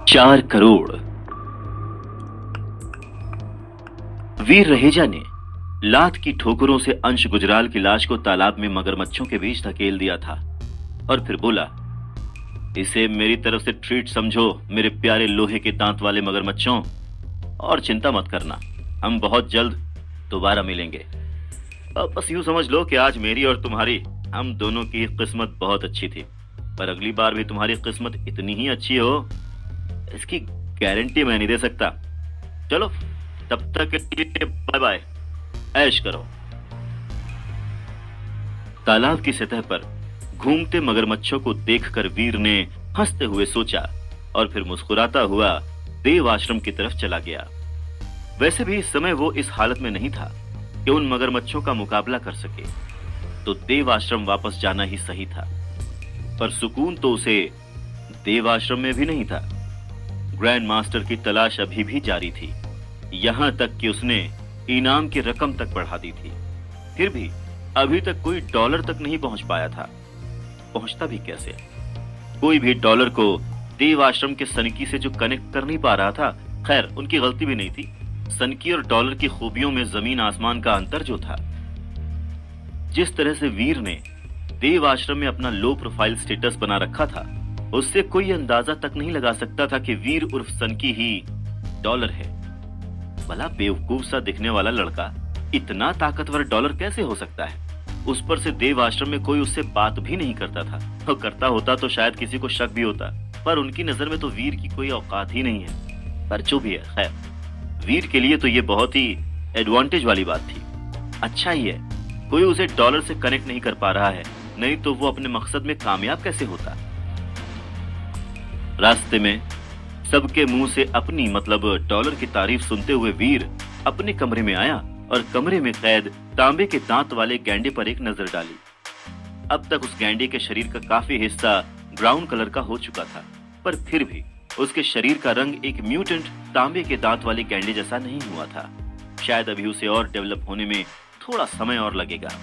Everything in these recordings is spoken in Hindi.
4 करोड़। वीर रहेजा ने लात की ठोकरों से अंश गुजराल की लाश को तालाब में मगरमच्छों के बीच धकेल दिया था और फिर बोला, इसे मेरी तरफ से ट्रीट समझो मेरे प्यारे लोहे के दांत वाले मगरमच्छों, और चिंता मत करना, हम बहुत जल्द दोबारा मिलेंगे। अब बस यूं समझ लो कि आज मेरी और तुम्हारी, हम दोनों की किस्मत बहुत अच्छी थी, पर अगली बार भी तुम्हारी किस्मत इतनी ही अच्छी हो इसकी गारंटी मैं नहीं दे सकता। चलो तब तक के लिए बाय बाय, ऐश करो। तालाब की सतह पर घूमते मगरमच्छों को देखकर वीर ने हंसते हुए सोचा और फिर मुस्कुराता हुआ देव आश्रम की तरफ चला गया। वैसे भी इस समय वो इस हालत में नहीं था कि उन मगरमच्छों का मुकाबला कर सके, तो देव आश्रम वापस जाना ही सही था। पर सुकून तो उसे देव आश्रम में भी नहीं था। ग्रैंड मास्टर की तलाश अभी भी जारी थी, यहां तक कि उसने इनाम की रकम तक बढ़ा दी थी। फिर भी अभी तक कोई डॉलर तक नहीं पहुंच पाया था। पहुंचता भी कैसे? कोई भी डॉलर को देव आश्रम के सनकी से जो कनेक्ट कर नहीं पा रहा था, खैर उनकी गलती भी नहीं थी। सनकी और डॉलर की खूबियों में जमीन आसमान का अंतर जो था। जिस तरह से वीर ने देव आश्रम में अपना लो प्रोफाइल स्टेटस बना रखा था, उससे कोई अंदाजा तक नहीं लगा सकता था कि वीर उर्फ सनकी ही डॉलर है। भला बेवकूफ सा दिखने वाला लड़का इतना ताकतवर डॉलर कैसे हो सकता है? उस पर से देव आश्रम में कोई उससे बात भी नहीं करता था, और करता होता तो शायद किसी को शक भी होता, पर उनकी नजर में तो वीर की कोई औकात ही नहीं है। पर जो भी है, खैर वीर के लिए तो ये बहुत ही एडवांटेज वाली बात थी। अच्छा ही है कोई उसे डॉलर से कनेक्ट नहीं कर पा रहा है, नहीं तो वो अपने मकसद में कामयाब कैसे होता। रास्ते में सबके मुंह से अपनी मतलब डॉलर की तारीफ सुनते हुए वीर अपने कमरे में आया और कमरे में कैद तांबे के दांत वाले गैंडे पर एक नजर डाली। अब तक उस गैंडे के शरीर का काफी हिस्सा ब्राउन कलर का हो चुका था, पर फिर भी उसके शरीर का रंग एक म्यूटेंट तांबे के दांत वाले गैंडे जैसा नहीं हुआ था। शायद अभी उसे और डेवलप होने में थोड़ा समय और लगेगा।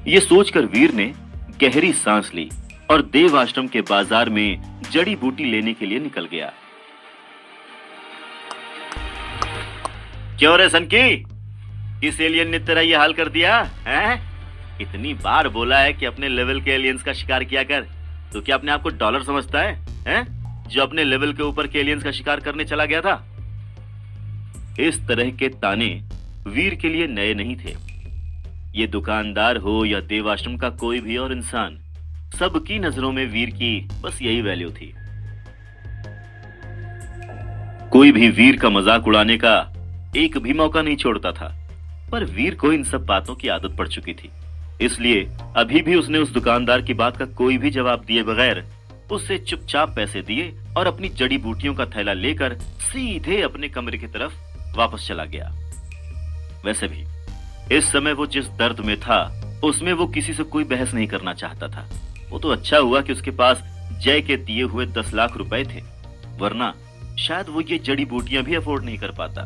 ये सोचकर वीर ने गहरी सांस ली और देव आश्रम के बाजार में जड़ी बूटी लेने के लिए निकल गया। क्यों रे सनकी, किस एलियन ने तेरा ये हाल कर दिया है? इतनी बार बोला है कि अपने लेवल के एलियंस का शिकार किया कर, तो क्या अपने आप को डॉलर समझता है? जो अपने लेवल के ऊपर के एलियंस का शिकार करने चला गया था। इस तरह के ताने वीर के लिए नए नहीं थे। ये दुकानदार हो या देव आश्रम का कोई भी और इंसान, सबकी नजरों में वीर की बस यही वैल्यू थी। कोई भी वीर का मजाक उड़ाने का एक भी मौका नहीं छोड़ता था, पर वीर को इन सब बातों की आदत पड़ चुकी थी। इसलिए अभी भी उसने उस दुकानदार की बात का कोई भी जवाब दिए बगैर उससे चुपचाप पैसे दिए और अपनी जड़ी बूटियों का थैला लेकर सीधे अपने कमरे की तरफ वापस चला गया। वैसे भी इस समय वो जिस दर्द में था, उसमें वो किसी से कोई बहस नहीं करना चाहता था। वो तो अच्छा हुआ कि उसके पास जय के दिए हुए 10 लाख रुपए थे, वरना शायद वो ये जड़ी बूटियां भी अफोर्ड नहीं कर पाता।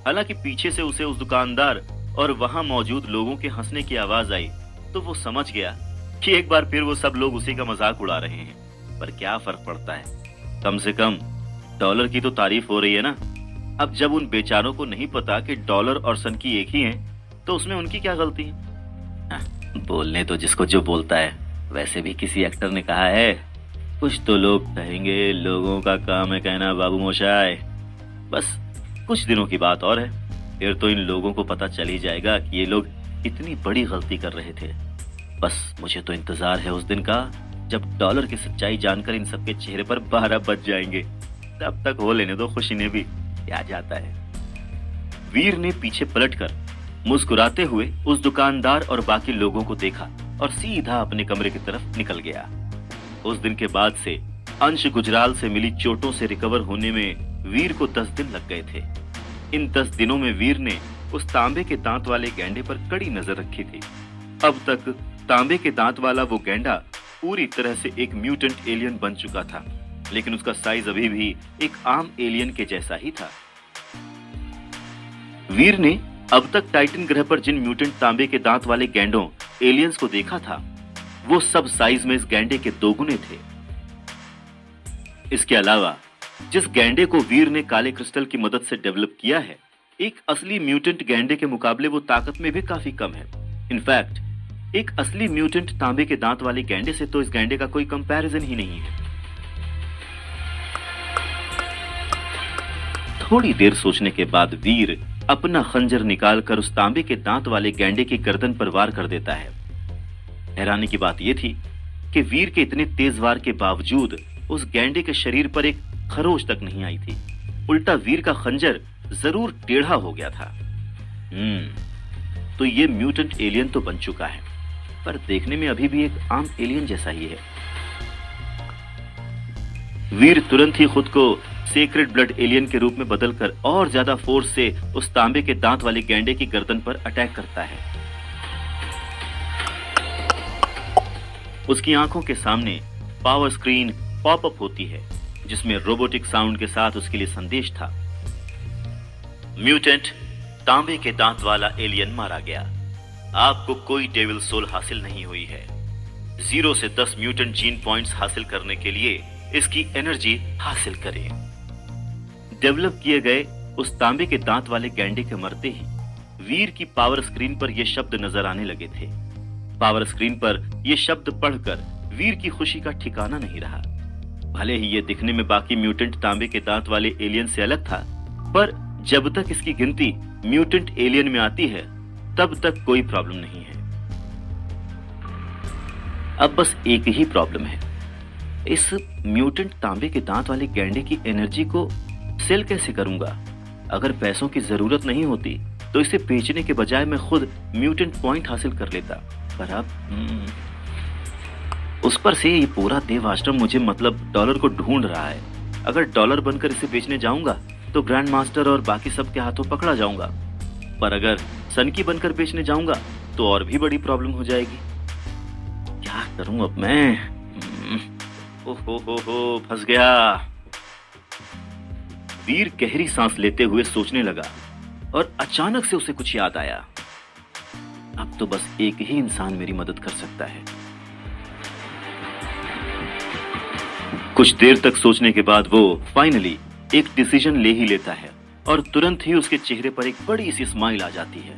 हालांकि पीछे से उसे उस दुकानदार और वहां मौजूद लोगों के हंसने की आवाज आई, तो वो समझ गया कि एक बार फिर वो सब लोग उसी का मजाक उड़ा रहे हैं। पर क्या फर्क पड़ता है, कम से कम डॉलर की तो तारीफ हो रही है ना। अब जब उन बेचारों को नहीं पता कि डॉलर और सनकी एक ही हैं, तो उसमें उनकी क्या गलती है? बोलने तो जिसको जो बोलता है। वैसे भी किसी एक्टर ने कहा है, कुछ तो लोग कहेंगे, लोगों का काम है कहना बाबू मोशाय। बस कुछ दिनों की बात और है, फिर तो इन लोगों को पता चल ही जाएगा कि ये लोग इतनी बड़ी गलती कर रहे थे। बस मुझे तो इंतजार है उस दिन का, जब डॉलर की सच्चाई जानकर इन सबके चेहरे पर 12 बज जाएंगे। तब तक हो लेने दो, खुशी ने भी क्या जाता है। वीर ने पीछे पलटकर मुस्कुराते हुए उस दुकानदार और बाकी लोगों को देखा और सीधा अपने कमरे की तरफ निकल गया। उस दिन के बाद से अंश गुजराल से मिली चोटों से रिकवर होने में वीर को 10 दिन लग गए थे। इन 10 दिनों में वीर ने उस तांबे के दांत वाले गैंडे पर कड़ी नजर रखी थी। अब तक तांबे के दांत वाला वो गैंडा पूरी तरह से एक म्यूटेंट एलियन बन चुका था, लेकिन उसका साइज अभी भी एक आम एलियन के जैसा ही था। वीर ने अब तक टाइटन ग्रह पर जिन म्यूटेंट तांबे के दांत वाले गैंडों एलियंस को देखा था, वो सब साइज में इस गैंडे के दोगुने थे। इसके अलावा जिस गैंडे को वीर ने काले क्रिस्टल की मदद से डेवलप किया है, एक असली म्यूटेंट गैंडे के मुकाबले वो ताकत में भी काफी कम है। इनफैक्ट एक असली म्यूटेंट तांबे के दांत वाले गैंडे से तो इस गैंडे का कोई कंपैरिजन ही नहीं है। थोड़ी देर सोचने के बाद वीर अपना खंजर निकालकर उस तांबे के दांत वाले गैंडे की गर्दन पर वार कर देता है। हैरानी की बात यह थी कि वीर के इतने तेज वार के बावजूद उस गैंडे के शरीर पर एक खरोच तक नहीं आई थी। उल्टा वीर का खंजर जरूर टेढ़ा हो गया था। तो ये म्यूटेंट एलियन तो बन चुका है, पर देखने में अभी भी एक आम एलियन जैसा ही है। वीर तुरंत ही खुद को सेक्रेड ब्लड एलियन के रूप में बदलकर और ज्यादा फोर्स से उस तांबे के दांत वाले गैंडे की गर्दन पर अटैक करता है। उसकी आंखों के सामने पावर स्क्रीन पॉपअप होती है, जिसमें रोबोटिक साउंड के साथ उसके लिए संदेश था। म्यूटेंट तांबे के दांत वाला एलियन मारा गया। आपको कोई डेविल सोल हासिल नहीं हुई है। 0 से 10 म्यूटेंट जीन पॉइंट्स हासिल करने के लिए इसकी एनर्जी हासिल करें। डेवलप किए गए उस तांबे के दांत वाले गैंडे के मरते ही वीर की पावर स्क्रीन पर ये शब्द नजर आने लगे थे। पावर स्क्रीन पर ये शब्द पढ़कर वीर की खुशी का ठिकाना नहीं रहा। भले ही ये दिखने में बाकी म्यूटेंट तांबे के दांत वाले एलियन से अलग था, पर जब तक इसकी गिनती म्यूटेंट एलियन में आती है तब तक कोई प्रॉब्लम नहीं है। अब बस एक ही प्रॉब्लम है, इस म्यूटेंट तांबे के दांत वाले गैंडे की एनर्जी को सेल कैसे करूंगा। अगर पैसों की जरूरत नहीं होती तो इसे बेचने के बजाय मैं खुद म्यूटेंट पॉइंट हासिल कर लेता, पर अब उस पर से ये पूरा देव आश्रम मुझे मतलब डॉलर को ढूंढ रहा है। अगर डॉलर बनकर इसे बेचने जाऊंगा तो ग्रैंड मास्टर और बाकी सब के हाथों पकड़ा जाऊंगा, पर अगर सनकी बनकर बेचने जाऊंगा तो और भी बड़ी प्रॉब्लम हो जाएगी। क्या करूं अब मैं? ओहो फंस गया। वीर गहरी सांस लेते हुए सोचने लगा और अचानक से उसे कुछ याद आया। अब तो बस एक ही इंसान मेरी मदद कर सकता है। कुछ देर तक सोचने के बाद वो फाइनली एक डिसीजन ले ही लेता है और तुरंत ही उसके चेहरे पर एक बड़ी सी स्माइल आ जाती है।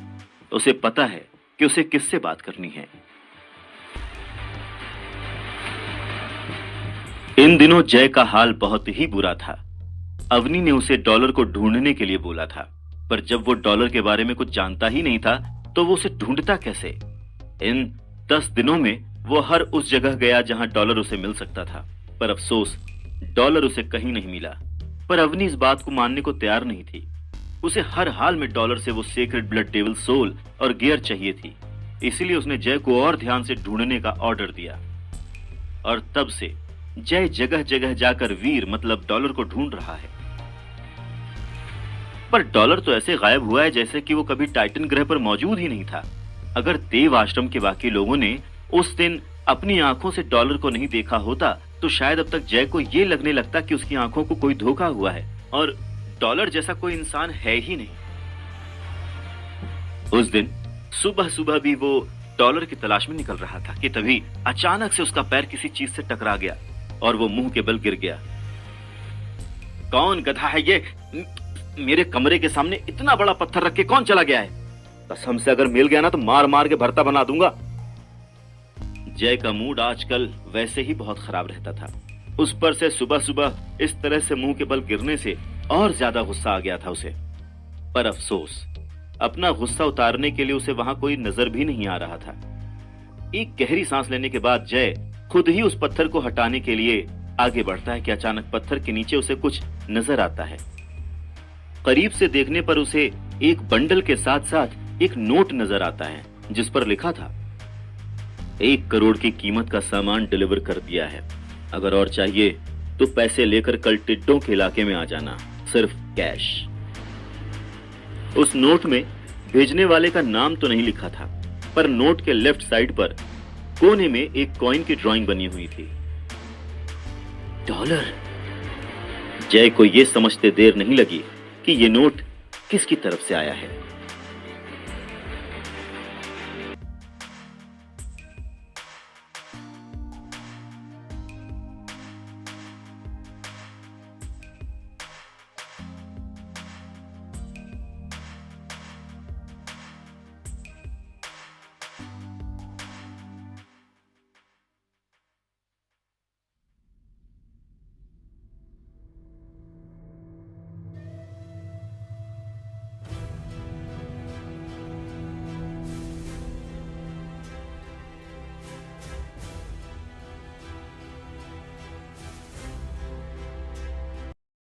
उसे पता है कि उसे किससे बात करनी है। इन दिनों जय का हाल बहुत ही बुरा था। अवनी ने उसे डॉलर को ढूंढने के लिए बोला था, पर जब वो डॉलर के बारे में कुछ जानता ही नहीं था तो वो उसे ढूंढता कैसे। इन 10 दिनों में वो हर उस जगह गया जहां डॉलर उसे मिल सकता था, पर अफसोस डॉलर उसे कहीं नहीं मिला। पर अवनी इस बात को मानने को तैयार नहीं थी। उसे हर हाल में डॉलर से वो सेक्रेड ब्लड डेविल सोल और गियर चाहिए थी। इसीलिए उसने जय को और ध्यान से ढूंढने का ऑर्डर दिया और तब से जय जगह जगह जाकर वीर मतलब डॉलर को ढूंढ रहा है। पर डॉलर तो ऐसे गायब हुआ है जैसे कि वो कभी टाइटन ग्रह पर मौजूद ही नहीं था। अगर देव आश्रम के बाकी लोगों ने उस दिन अपनी आंखों से डॉलर को नहीं देखा होता तो शायद अब तक जय को ये लगने लगता कि उसकी आंखों को कोई धोखा हुआ है और डॉलर जैसा कोई इंसान है ही नहीं। उस दिन सुबह सुबह भी वो डॉलर की तलाश में निकल रहा था कि तभी अचानक से उसका पैर किसी चीज से टकरा गया और वो मुंह के बल गिर गया। कौन गधा है ये? मेरे कमरे के सामने इतना बड़ा पत्थर रख के कौन चला गया है? कसम से अगर मिल गया ना तो मार मार के भरता बना दूंगा। जय का मूड आजकल वैसे ही बहुत खराब रहता था। उस पर से सुबह सुबह इस तरह से मुंह के बल गिरने से और ज्यादा गुस्सा आ गया था उसे। पर अफसोस अपना गुस्सा उतारने के लिए उसे वहां कोई नजर भी नहीं आ रहा था। एक गहरी सांस लेने के बाद जय खुद ही उस पत्थर को हटाने के लिए आगे बढ़ता है कि अचानक पत्थर के नीचे उसे कुछ नजर आता है। करीब से देखने पर उसे एक बंडल के साथ साथ एक नोट नजर आता है जिस पर लिखा था 1 करोड़ की कीमत का सामान डिलीवर कर दिया है। अगर और चाहिए तो पैसे लेकर कल टिड्डों के इलाके में आ जाना, सिर्फ कैश। उस नोट में भेजने वाले का नाम तो नहीं लिखा था, पर नोट के लेफ्ट साइड पर कोने में एक कॉइन की ड्राइंग बनी हुई थी। डॉलर। जय को यह समझते देर नहीं लगी कि यह नोट किसकी तरफ से आया है।